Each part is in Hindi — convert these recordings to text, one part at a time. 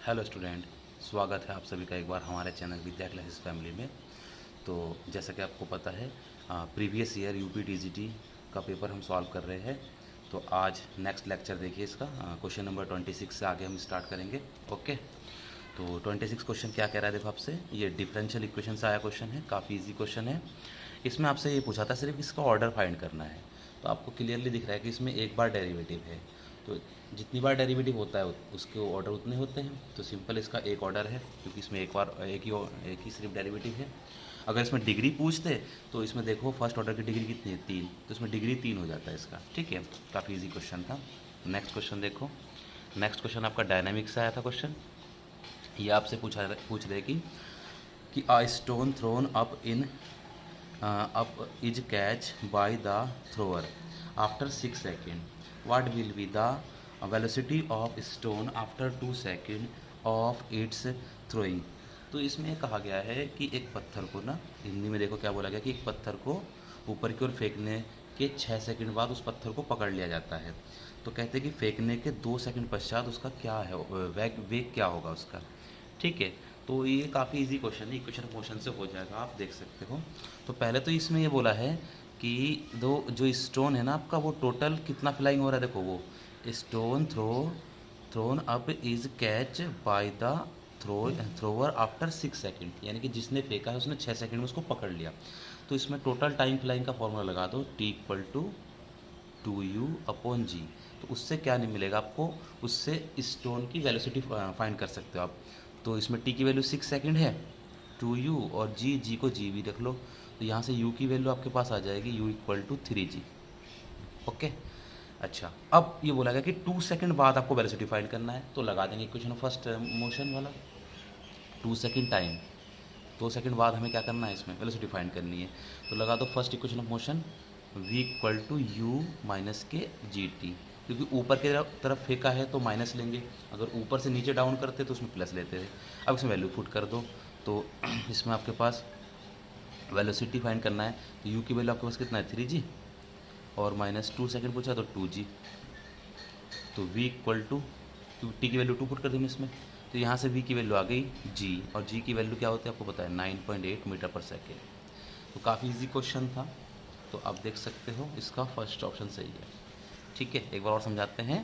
हेलो स्टूडेंट, स्वागत है आप सभी का एक बार हमारे चैनल विद्या क्लासेस फैमिली में। तो जैसा कि आपको पता है, प्रीवियस ईयर यूपी टीजीटी का पेपर हम सॉल्व कर रहे हैं। तो आज नेक्स्ट लेक्चर देखिए इसका, क्वेश्चन नंबर 26 से आगे हम स्टार्ट करेंगे। ओके, तो 26 क्वेश्चन क्या कह रहा है देखो आपसे। ये डिफरेंशियल इक्वेशन से आया क्वेश्चन है, काफ़ी इजी क्वेश्चन है। इसमें आपसे ये पूछा था सिर्फ इसका ऑर्डर फाइंड करना है। तो आपको क्लियरली दिख रहा है कि इसमें एक बार डेरिवेटिव है, तो जितनी बार डेरिवेटिव होता है उसके ऑर्डर उतने होते हैं। तो सिंपल इसका एक ऑर्डर है, क्योंकि इसमें एक ही सिर्फ डेरिवेटिव है। अगर इसमें डिग्री पूछते तो इसमें देखो फर्स्ट ऑर्डर की डिग्री कितनी है, 3, तो इसमें डिग्री 3 हो जाता है इसका। ठीक है, काफ़ी इजी क्वेश्चन था। नेक्स्ट क्वेश्चन देखो। नेक्स्ट क्वेश्चन आपका डायनामिक्स से आया था क्वेश्चन। ये आपसे पूछ रहे कि a stone throne up in up is catch by the thrower after 6 second, what will be the velocity of stone after 2 second of its throwing। तो इसमें कहा गया है कि एक पत्थर को ना, हिंदी में देखो क्या बोला गया कि एक पत्थर को ऊपर की ओर फेंकने के 6 सेकेंड बाद उस पत्थर को पकड़ लिया जाता है। तो कहते हैं कि फेंकने के 2 सेकेंड पश्चात उसका क्या है, वेग क्या होगा उसका। ठीक है, तो ये काफ़ी इजी क्वेश्चन है, इक्वेशन क्वेश्चन से हो जाएगा, आप देख सकते हो। तो पहले तो इसमें ये बोला है कि दो जो स्टोन है ना आपका, वो टोटल कितना फ्लाइंग हो रहा है। देखो वो stone throne up is catch by the thrower after 6 second, यानी कि जिसने फेंका है उसने 6 सेकेंड में उसको पकड़ लिया। तो इसमें टोटल टाइम फ्लाइंग का फॉर्मूला लगा दो, T=2u/g। तो उससे क्या नहीं मिलेगा आपको, उससे स्टोन की वेलोसिटी फाइंड कर सकते हो आप। तो इसमें टी की वैल्यू 6 सेकेंड है, 2u, और जी को जी भी रख लो। तो यहाँ से u की वैल्यू आपके पास आ जाएगी u=3g। ओके, अच्छा अब ये बोला गया कि 2 सेकेंड बाद आपको वेलोसिटी फाइंड करना है। तो लगा देंगे इक्वेशन फर्स्ट मोशन वाला, 2 सेकेंड टाइम, 2 सेकेंड बाद हमें क्या करना है, इसमें वेलोसिटी फाइंड करनी है। तो लगा दो first equation of motion, v=u-k/gt। क्योंकि ऊपर की तरफ फेंका है तो माइनस लेंगे, अगर ऊपर से नीचे डाउन करते तो उसमें प्लस लेते थे। अब इसमें वैल्यू पुट कर दो। तो इसमें आपके पास वेलोसिटी फाइंड करना है, तो u की वैल्यू आपके पास कितना है, 3g, और -2 सेकेंड पूछा तो 2g। तो v=, टी की वैल्यू 2 पुट कर देंगे इसमें। तो यहाँ से v की वैल्यू आ गई g, और g की वैल्यू क्या होती है आपको पता है, 9.8 मीटर पर सेकेंड। तो काफ़ी इजी क्वेश्चन था। तो आप देख सकते हो इसका फर्स्ट ऑप्शन सही है। ठीक है, एक बार और समझाते हैं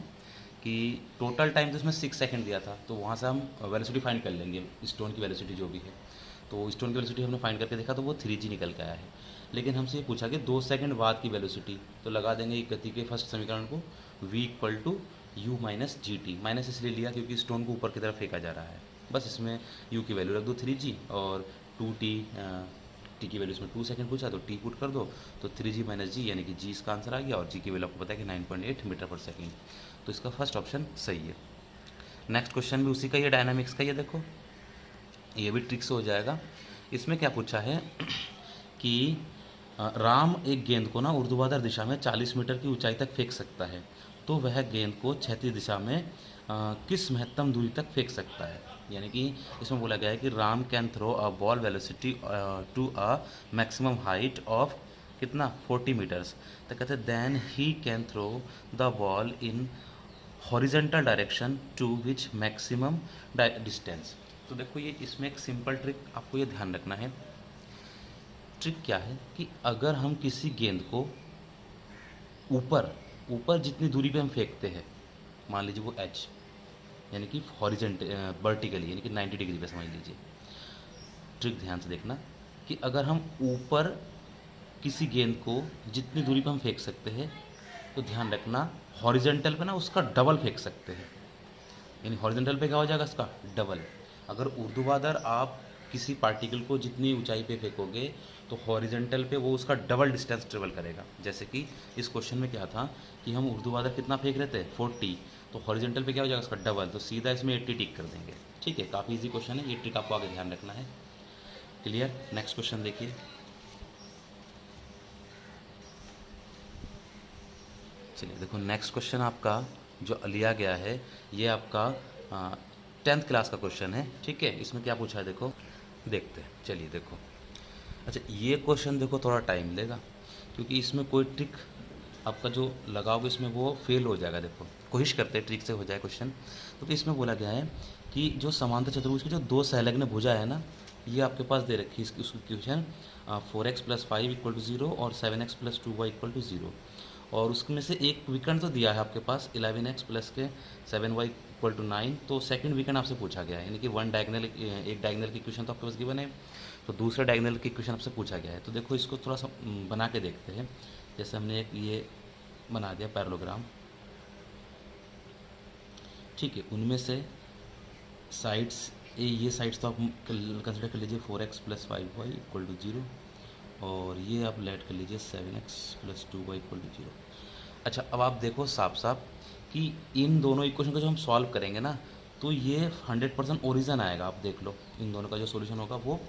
कि टोटल टाइम तो इसमें 6 सेकंड दिया था, तो वहाँ से हम वेलोसिटी फाइंड कर लेंगे, स्टोन की वेलोसिटी जो भी है। तो स्टोन की वेलोसिटी हमने फाइंड करके देखा तो वो 3g निकल के आया है। लेकिन हमसे ये पूछा कि 2 सेकंड बाद की वेलोसिटी, तो लगा देंगे एक गति के फर्स्ट समीकरण को, v=u-gt। माइनस इसलिए लिया क्योंकि स्टोन को ऊपर की तरफ फेंका जा रहा है। बस इसमें u की वैल्यू रख दो 3g, और 2t, टी की वैल्यू इसमें 2 सेकंड पूछा तो टी पुट कर दो। तो 3g - g, यानी कि g इसका आंसर आ गया, और g की वैल्यू आपको पता है कि 9.8 मीटर पर सेकंड। तो इसका फर्स्ट ऑप्शन सही है। नेक्स्ट क्वेश्चन भी उसी का ही है, डायनामिक्स का ही है। देखो ये भी ट्रिक से हो जाएगा। इसमें क्या पूछा है कि राम एक गेंद को ना ऊर्ध्वाधर दिशा में 40 मीटर की ऊंचाई तक फेंक सकता है, तो वह गेंद को क्षैतिज दिशा में किस महत्तम दूरी तक फेंक सकता है। यानी कि इसमें बोला गया है कि Ram can throw a ball velocity to a maximum height of कितना, 40 मीटर्स। तो कहते हैं then he can throw the ball in horizontal direction to which maximum distance. तो देखो ये इसमें एक सिंपल ट्रिक आपको ये ध्यान रखना है। ट्रिक क्या है कि अगर हम किसी गेंद को ऊपर ऊपर जितनी दूरी पे हम फेंकते हैं, मान लीजिए वो h, यानी कि हॉरिजेंट वर्टिकली, यानी कि 90 डिग्री पे समझ लीजिए। ट्रिक ध्यान से देखना कि अगर हम ऊपर किसी गेंद को जितनी दूरी पे हम फेंक सकते हैं, तो ध्यान रखना हॉरिजेंटल पे ना उसका डबल फेंक सकते हैं। यानी हॉरिजेंटल पे क्या हो जाएगा, इसका डबल। अगर ऊर्ध्वाधर आप किसी पार्टिकल को जितनी ऊंचाई पे फेंकोगे, तो हॉरिजेंटल पे वो उसका डबल डिस्टेंस ट्रेवल करेगा। जैसे कि इस क्वेश्चन में क्या था कि हम ऊर्ध्वाधर कितना फेंक रहे थे, 40, तो हॉरिजेंटल पे क्या हो जाएगा, उसका डबल। तो सीधा इसमें 80 टिक कर देंगे। ठीक है, काफ़ी इजी क्वेश्चन है, ये ट्रिक आपको आगे ध्यान रखना है। क्लियर। नेक्स्ट क्वेश्चन देखिए। चलिए देखो नेक्स्ट क्वेश्चन आपका जो लिया गया है, ये आपका 10th क्लास का क्वेश्चन है। ठीक है, इसमें क्या पूछा है देखो, देखते हैं। चलिए देखो, अच्छा ये क्वेश्चन देखो थोड़ा टाइम लेगा, क्योंकि इसमें कोई ट्रिक आपका जो लगाओगे इसमें वो फेल हो जाएगा। देखो कोशिश करते हैं ट्रिक से हो जाए क्वेश्चन। तो इसमें बोला गया है कि जो समांतर चतुर्भुज की जो दो संलग्न भुजा है ना, ये आपके पास दे रखी है इसकी उसकी इक्वेशन 4x + 5 = 0 और 7x + 2y = 0। और उसमें से एक विकर्ण तो दिया है आपके पास 11x + के 7y = 9। तो सेकंड विकर्ण आपसे पूछा गया है, यानी कि वन डायगनल, एक डायगनल की इक्वेशन तो आपके पास गिवन है, तो दूसरे डायगनल की इक्वेशन आपसे पूछा गया है। तो देखो इसको थोड़ा सा बना के देखते हैं। जैसे हमने एक ये बना दिया पैरेललोग्राम, ठीक है। उनमें से साइड्स, ये साइड्स तो आप कंसिडर कर लीजिए 4x + 5y = 0, और ये आप लेट कर लीजिए 7x + 2y = 0। अच्छा, अब आप देखो साफ साफ कि इन दोनों इक्वेशन को जो हम सॉल्व करेंगे ना, तो ये 100% ओरिजन आएगा। आप देख लो, इन दोनों का जो सॉल्यूशन होगा वो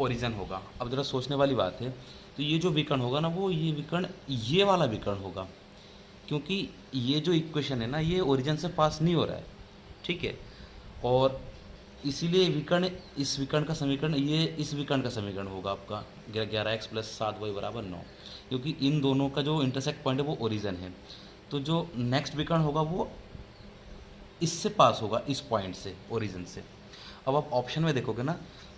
ओरिजन होगा। अब ज़रा सोचने वाली बात है, तो ये जो विकर्ण होगा ना, वो ये विकर्ण ये वाला विकर्ण होगा, क्योंकि ये जो इक्वेशन है ना, ये ओरिजिन से पास नहीं हो रहा है, ठीक है। और इसीलिए विकर्ण, इस विकर्ण का समीकरण ये इस विकर्ण का समीकरण होगा आपका 11x + 7y = 9, क्योंकि इन दोनों का जो इंटरसेक्ट पॉइंट है वो ओरिजिन है। तो जो नेक्स्ट विकर्ण होगा वो इससे पास होगा, इस पॉइंट से, ओरिजिन से। अब आप ऑप्शन में देखोगे ना,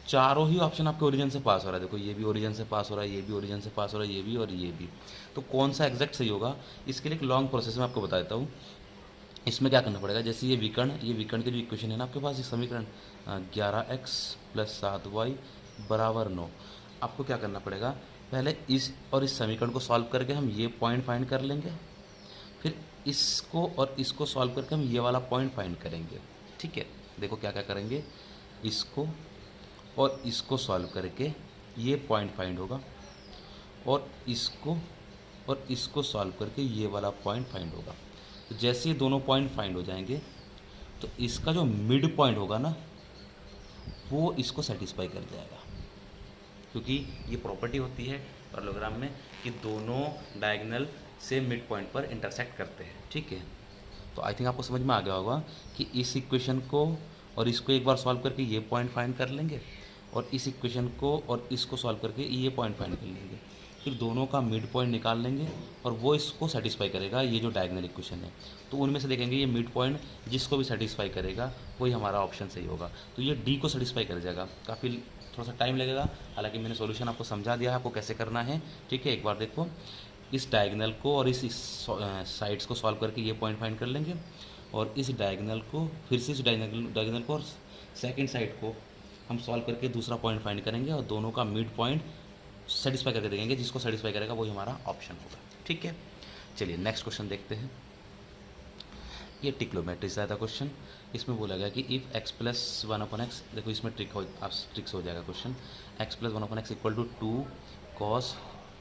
चारों ही ऑप्शन आपके ओरिजिन से पास हो रहा है। देखो, ये भी ओरिजिन से पास हो रहा है, ये भी ओरिजिन से पास हो रहा है, ये भी और ये भी। तो कौन सा एग्जैक्ट सही होगा, इसके लिए एक लॉन्ग प्रोसेस में आपको बता देता हूँ। इसमें क्या करना पड़ेगा, जैसे ये विकर्ण की जो इक्वेशन है ना आपके पास, ये समीकरण 11x + 7y = 9। आपको क्या करना पड़ेगा, पहले इस और इस समीकरण को सॉल्व करके हम ये पॉइंट फाइंड कर लेंगे, फिर इसको और इसको सॉल्व करके हम ये वाला पॉइंट फाइंड करेंगे, ठीक है। देखो क्या क्या करेंगे, इसको और इसको सॉल्व करके ये पॉइंट फाइंड होगा, और इसको सॉल्व करके ये वाला पॉइंट फाइंड होगा। तो जैसे ये दोनों पॉइंट फाइंड हो जाएंगे, तो इसका जो मिड पॉइंट होगा ना, वो इसको सेटिस्फाई कर जाएगा, क्योंकि ये प्रॉपर्टी होती है पैरेललोग्राम में कि दोनों डायगोनल से मिड पॉइंट पर इंटरसेक्ट करते हैं, ठीक है। तो आई थिंक आपको समझ में आ गया होगा कि इस इक्वेशन को और इसको एक बार सॉल्व करके ये पॉइंट फाइंड कर लेंगे, और इस इक्वेशन को और इसको सॉल्व करके ये पॉइंट फाइंड कर लेंगे, फिर दोनों का मिड पॉइंट निकाल लेंगे, और वो इसको सेटिस्फाई करेगा, ये जो डायगोनल इक्वेशन है। तो उनमें से देखेंगे ये मिड पॉइंट जिसको भी सेटिस्फाई करेगा वही हमारा ऑप्शन सही होगा। तो ये डी को सेटिस्फाई कर जाएगा। काफ़ी थोड़ा सा टाइम लगेगा, हालांकि मैंने सॉल्यूशन आपको समझा दिया है आपको कैसे करना है, ठीक है। एक बार देखो, इस डायगोनल को और इस साइड्स को सॉल्व करके ये पॉइंट फाइंड कर लेंगे, और इस डायगोनल को फिर से इस डायगोनल को और सेकंड साइड को हम सॉल्व करके दूसरा पॉइंट फाइंड करेंगे, और दोनों का मिड पॉइंट सेटिस्फाई करके देखेंगे। जिसको सेटिस्फाई करेगा वही हमारा ऑप्शन होगा, ठीक है। चलिए नेक्स्ट क्वेश्चन देखते हैं। ये ट्रिग्नोमेट्री से आया क्वेश्चन। इसमें बोला गया कि इफ़ x + 1/x, देखो इसमें ट्रिक्स हो जाएगा क्वेश्चन। x + 1/x = 2 cos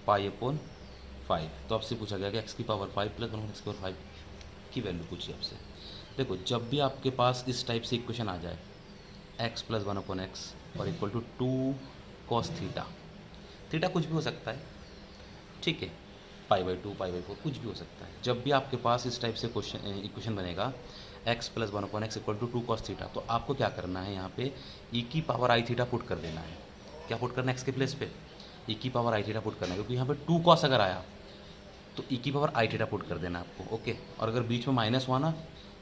π/5। तो आपसे पूछा गया कि x⁵ + 1/x⁵ की वैल्यू पूछी आपसे। देखो, जब भी आपके पास इस टाइप से इक्वेशन आ जाए, x + 1/x और = 2 cos थीटा, थीटा कुछ भी हो सकता है, ठीक है, π/2 π/4 कुछ भी हो सकता है। जब भी आपके पास इस टाइप से इक्वेशन बनेगा x + 1/x = 2 cos थीटा, तो आपको क्या करना है, यहाँ पे e⁻i θ पुट कर देना है। क्या पुट करना है, x के प्लेस पे e⁻i θ पुट करना है, क्योंकि यहाँ पे 2 cos अगर आया तो e⁻i θ पुट कर देना आपको, ओके। और अगर बीच में माइनस हुआ ना,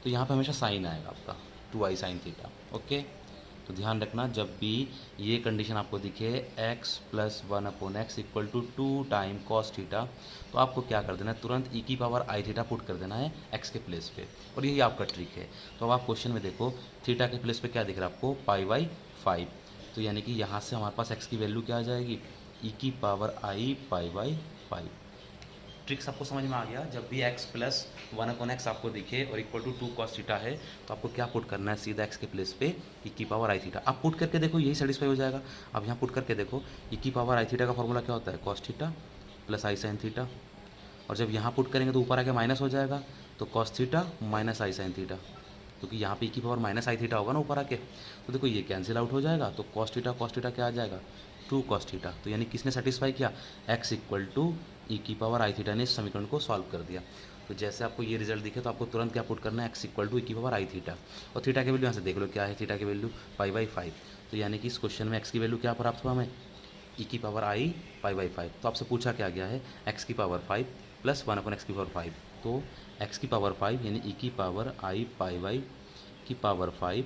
तो यहाँ पे हमेशा साइन आएगा आपका 2i sin θ, ओके। तो ध्यान रखना, जब भी ये कंडीशन आपको दिखे x + 1/x = 2 time cos theta, तो आपको क्या कर देना है, तुरंत e⁻i θ पुट कर देना है x के प्लेस पे, और यही आपका ट्रिक है। तो अब आप क्वेश्चन में देखो, थीटा के प्लेस पे क्या दिख रहा है आपको, π/5। तो यानी कि यहाँ से हमारे पास x की वैल्यू क्या आ जाएगी, e⁻i π/5। ट्रिक्स आपको समझ में आ गया। जब भी x + 1/x आपको दिखे और = 2 cos थीटा है, तो आपको क्या पुट करना है, सीधा x के प्लेस पे e⁻i θ। आप पुट करके देखो, यही सेटिस्फाई हो जाएगा। अब यहाँ पुट करके देखो, e⁻i θ का फॉर्मूला क्या होता है, cos theta + i sin theta, और जब यहाँ पुट करेंगे तो ऊपर आके माइनस हो जाएगा, तो cos theta - i sin theta, क्योंकि यहाँ पे e⁻i θ होगा ना ऊपर आके। तो देखो ये कैंसिल आउट हो जाएगा, तो cos थीटा क्या आ जाएगा, 2 cos थीटा। तो यानी किसने सेटिस्फाई किया, x = e⁻i θ ने इस समीकरण को सॉल्व कर दिया। तो जैसे आपको ये रिजल्ट दिखे, तो आपको तुरंत क्या पुट करना है, x = e⁻i θ, और थीटा की वैल्यू यहाँ से देख लो क्या है, थीटा की वैल्यू π/5। तो यानी कि इस क्वेश्चन में x की वैल्यू क्या प्राप्त हुआ हमें, e⁻i π/5। तो आपसे पूछा क्या गया है, x⁵ + 1/x⁵। तो x⁵ यानी e⁻i π/5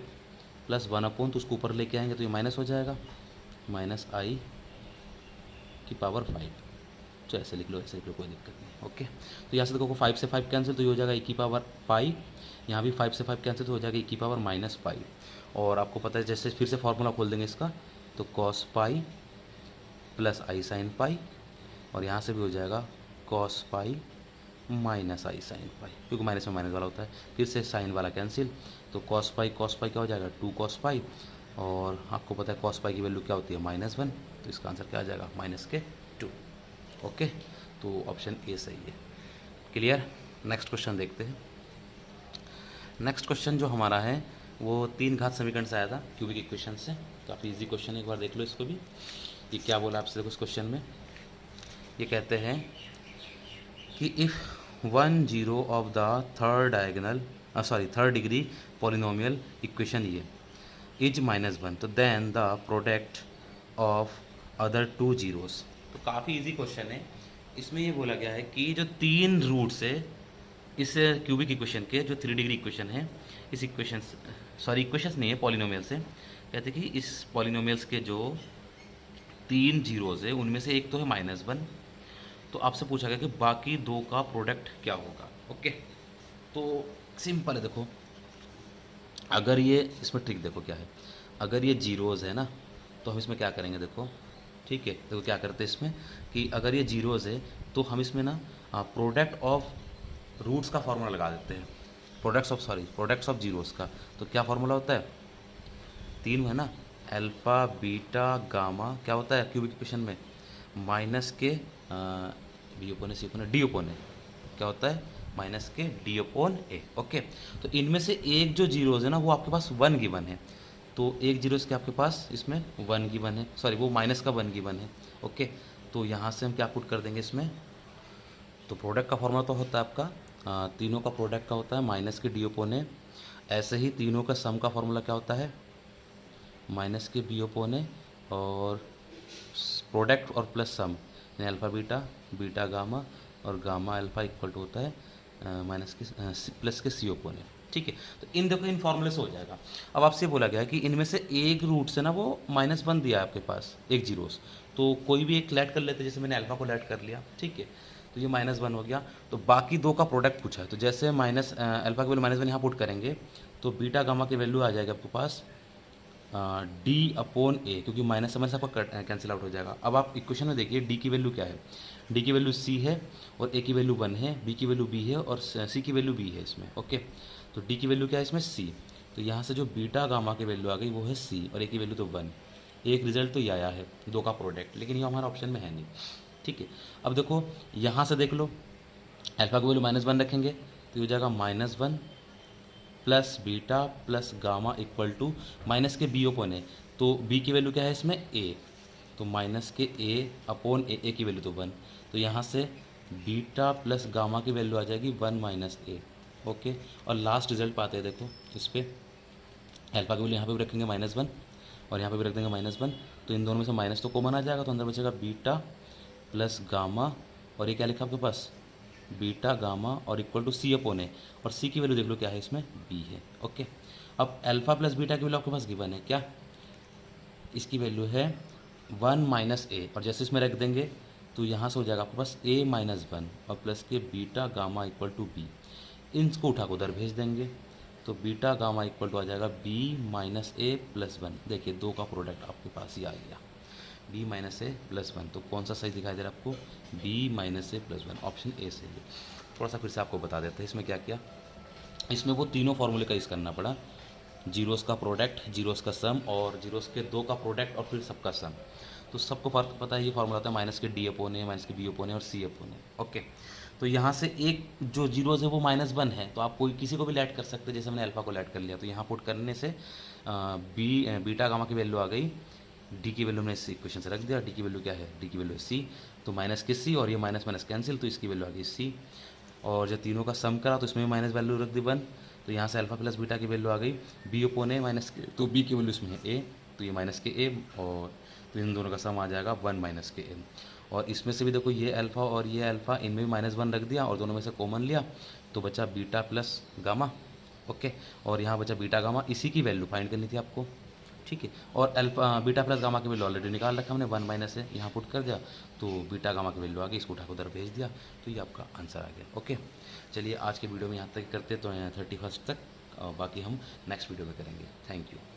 प्लस 1/, तो उसको ऊपर लेके आएंगे तो ये माइनस हो जाएगा, माइनस आई की पावर 5। तो ऐसे लिख लो, ऐसे लिख लो, कोई दिक्कत नहीं। ओके, तो यहाँ से देखो 5 से 5 कैंसिल, तो ये हो जाएगा e की पावर पाई। यहाँ भी 5 से 5 कैंसिल, तो हो जाएगा e की पावर माइनस पाई। और आपको पता है जैसे फिर से फॉर्मूला खोल देंगे इसका, तो कॉस पाई प्लस आई साइन पाई, और यहाँ से भी हो जाएगा कॉस पाई माइनस आई साइन पाई, क्योंकि माइनस में माइनस वाला होता है। फिर से साइन वाला कैंसिल, तो कॉस पाई क्या हो जाएगा 2 कॉस पाई, और आपको पता है कॉस पाई की वैल्यू क्या होती है -1, तो इसका आंसर क्या आ जाएगा -2। ओके, तो ऑप्शन ए सही है। क्लियर। नेक्स्ट क्वेश्चन देखते हैं। नेक्स्ट क्वेश्चन जो हमारा है वो 3 घात समीकरण से आया था, क्यूबिक इक्वेशन से। काफ़ी इजी क्वेश्चन है, एक बार देख लो इसको भी। ये क्या बोला आपसे, देखो इस क्वेश्चन में ये कहते हैं कि if 1 0 of the third degree polynomial equation ये इज -1, तो then the product of other 2 zeros. तो काफ़ी इजी क्वेश्चन है। इसमें ये बोला गया है कि जो 3 रूट्स है इस क्यूबिक इक्वेशन के, जो 3 डिग्री इक्वेशन है, इस इक्वेशंस नहीं है, पॉलिनोमियल से कहते हैं कि इस पॉलिनोमियल्स के जो 3 जीरोज़ है उनमें से एक तो है -1, तो आपसे पूछा गया कि बाकी 2 का प्रोडक्ट क्या होगा। ओके, तो सिंपल है, देखो अगर ये, इसमें ट्रिक देखो क्या है, अगर ये जीरोज़ है ना तो हम इसमें क्या करेंगे, देखो ठीक है, देखो क्या करते हैं इसमें कि अगर ये जीरोज़ है तो हम इसमें ना प्रोडक्ट ऑफ रूट्स का फार्मूला लगा देते हैं, प्रोडक्ट्स ऑफ जीरोज़ का। तो क्या फार्मूला होता है, 3 है ना, अल्फ़ा बीटा गामा, क्या होता है क्यूबिक इक्वेशन में माइनस के b upon a c upon a d upon a, क्या होता है माइनस के डी ओपोन ए। ओके, तो इनमें से एक जो जीरोज़ है ना वो आपके पास 1 गिवन है, तो एक जीरोज़ के आपके पास इसमें 1 गिवन है, सॉरी वो माइनस का 1 गिवन है। ओके, तो यहाँ से हम क्या पुट कर देंगे इसमें, तो प्रोडक्ट का फॉर्मूला तो होता है आपका तीनों का प्रोडक्ट का होता है माइनस के डी ओपोन ए। ऐसे ही तीनों का सम का फॉर्मूला क्या होता है माइनस के बी ओपोन ए, और प्रोडक्ट और प्लस सम यानी अल्फ़ा बीटा गामा और गामा अल्फ़ा इक्वल टू होता है माइनस के प्लस के सी ओपोन ए। ठीक है, तो इन देखो इन फॉर्मूले से हो जाएगा। अब आपसे बोला गया है कि इनमें से एक रूट से ना वो -1 दिया है आपके पास, एक जीरोस, तो कोई भी एक लेट कर लेते, जैसे मैंने अल्फ़ा को लेट कर लिया, ठीक है, तो ये -1 हो गया। तो बाकी 2 का प्रोडक्ट पूछा है, तो जैसे अल्फ़ा की वैल्यू -1 यहाँ पुट करेंगे तो बीटा गामा की वैल्यू आ जाएगी आपके पास डी अपॉन ए, क्योंकि माइनस से माइनस आपका कैंसिल आउट हो जाएगा। अब आप इक्वेशन में देखिए डी की वैल्यू क्या है, डी की वैल्यू सी है और ए की वैल्यू 1 है, बी की वैल्यू बी है और सी की वैल्यू बी है इसमें। ओके, तो डी की वैल्यू क्या है इसमें सी, तो यहाँ से जो बीटा गामा की वैल्यू आ गई वो है सी और ए की वैल्यू तो 1। एक रिजल्ट तो ये आया है 2 का प्रोडक्ट, लेकिन ये हमारा ऑप्शन में है नहीं। ठीक है, अब देखो यहाँ से देख लो, अल्फ़ा की वैल्यू -1 रखेंगे तो ये हो जाएगा -1 plus beta plus gamma equal to minus के बी ओपोन ए, तो बी की वैल्यू क्या है इसमें ए, तो माइनस के ए अपॉन ए की वैल्यू तो 1, तो यहाँ से बीटा प्लस गामा की वैल्यू आ जाएगी 1 माइनस ए। ओके, और लास्ट रिजल्ट पाते हैं, देखो इस पर अल्फ़ा की वैल्यू यहाँ पे भी रखेंगे -1 और यहाँ पे भी रख देंगे -1, तो इन दोनों में से माइनस तो कॉमन आ जाएगा, तो अंदर बचेगा बीटा प्लस गामा, और ये क्या लिखा आपके पास बीटा गामा और इक्वल टू सी अपॉन ए, और सी की वैल्यू देख लो क्या है इसमें बी है। ओके, अब अल्फ़ा प्लस बीटा की वैल्यू आपके पास गिवन है क्या, इसकी वैल्यू है 1 माइनस ए, और जैसे इसमें रख देंगे तो यहाँ से हो जाएगा आपके पास a -1 और प्लस के beta gamma equal to b, इनको उठा को उधर भेज देंगे, तो बीटा गामा इक्वल टू आ जाएगा b माइनस ए प्लस 1। देखिए 2 का प्रोडक्ट आपके पास ही आ गया, b माइनस ए प्लस 1, तो कौन सा सही दिखाई दे रहा है आपको, b minus A plus 1, option A सही है। थोड़ा सा फिर से आपको बता देते हैं इसमें क्या किया, इसमें वो तीनों फार्मूले का यूज़ करना पड़ा, जीरोस का प्रोडक्ट, जीरोस का सम और जीरोस के 2 का प्रोडक्ट और फिर सबका सम। तो सबको फर्क पता है, ये फार्मूला आता है माइनस के डी अपोन ए, माइनस के बी अपोन ए और सी अपोन ए। ओके, तो यहाँ से एक जो जीरोस है वो -1 है, तो आप कोई किसी को भी लेट कर सकते हैं, जैसे मैंने अल्फ़ा को लेट कर लिया, तो यहाँ पुट करने से बीटा गामा की वैल्यू आ गई, डी की वैल्यू हमने इस इक्वेशन से रख दिया, डी की वैल्यू क्या है, डी की वैल्यू है सी, तो माइनस के सी और ये माइनस माइनस कैंसिल, तो इसकी वैल्यू आ गई सी, और जब तीनों का सम करा तो इसमें माइनस वैल्यू रख दी 1, तो यहाँ से अल्फ़ा प्लस बीटा की वैल्यू आ गई बी ओपोन ए माइनस के, तो बी की वैल्यू इसमें है ए, तो ये माइनस के ए, और तो इन दोनों का सम आ जाएगा 1 माइनस के ए। और इसमें से भी देखो ये अल्फ़ा और ये अल्फ़ा, इनमें भी -1 रख दिया और दोनों में से कॉमन लिया, तो बचा बीटा प्लस गामा, ओके। और यहाँ बचा बीटा गामा, इसी की वैल्यू फाइंड करनी थी आपको, ठीक है। और अल्फा बीटा प्लस गामा की वैल्यू ऑलरेडी निकाल रखा हमने, 1 माइनस है यहाँ पुट कर दिया, तो बीटा गामा की वैल्यू आ गई, इसको उठा के उधर भेज दिया, तो ये आपका आंसर आ गया। ओके, चलिए आज के वीडियो में यहाँ तक करते तो 31 तक, बाकी हम नेक्स्ट वीडियो में करेंगे। Thank you.